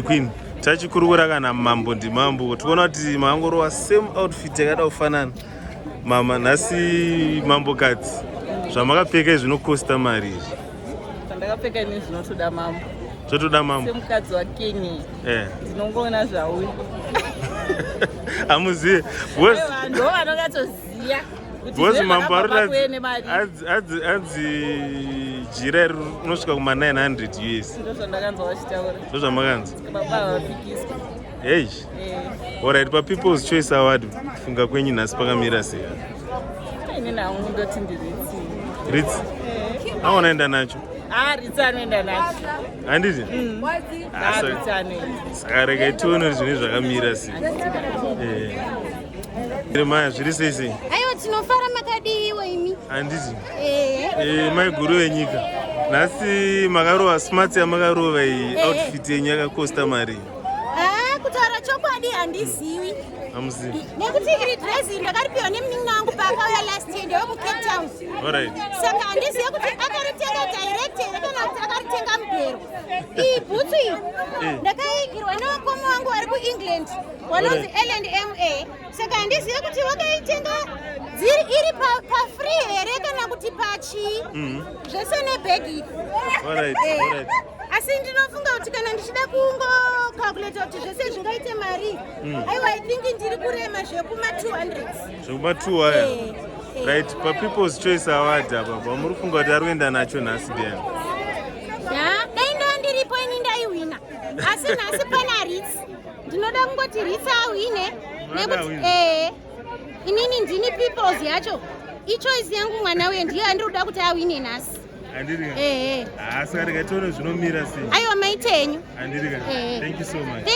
Queen tachikurukura kana Mambo ndimambo tikuona kuti maangorova same outfit yakada kufanana. Mama nhasi Mambo kadzi zvamakapfeka zvinokosta mari izvi. Ndakapfeka ini zvinotoda Mambo. Zvotoda Mambo. Semukadzi waKenny. Ndinongoona zvauyu. Amuzive. Vanhu vanongatoziya. Bosi Mambo adzi jira rinosvika kuma 900 US. Ndozvandakanzwa vachitaura. Ndozvamakanzwa. Baba vapikiswa. Hey. Alright, pa People's Choice Award funga kwenyu nhasi pakamira sei? Ine nawo ndoti ndiritsi. Ritsi? Aona enda nacho. Ritsi anoenda nacho. Handiti? Ritsi anoenda. Saka rega tione zvine zvakamira sei. Jeremaya zviri sei sei? Aiwa tinofara makadiwa imi. Handiti? Maiguru venyika. Nhasi makarova smart yamakarova iyi outfit yenyu yakakosta mari. Kutaura chokwadi handizivi. Hamuzivi? Nekuti iri dress ndakaripiwa nemunini wangu paakauya last year ndewe kuCape Town. Alright. Saka handizivi kuti akaritenga direct here kana kuti akaritenga mubhero. Iyi bhutsu iyi ndakaigirwa nevakomo wangu vari kuEngland vanonzi L&MA. Saka handizivi kuti wakaitenga iri pafree here kana kuti pachii. Zvese nebhegi. Alright. Asi ndinofunga kuti kana ndichida kungokalkuleta kuti zvese zvingaite mari, aiwa I think ndiri kurema zvekuma 200. Zvekuma 200. Right, pa People's Choice Award apa pamuri funga kuti ari kuenda nacho nhasi ndiani? Dai ndo ndiripo ini ndaiwina. Asi nhasi pana Ritsi. Ndinoda kungoti Ritsi awine nekuti inini ndini People's yacho. Ichoice yangu mwana uye ndiye andinoda kuti awine nhasi. Andirika? Saka rega tione zvinomira sei. Aiwa maite enyu. Andirika? Thank you so much. Thank you.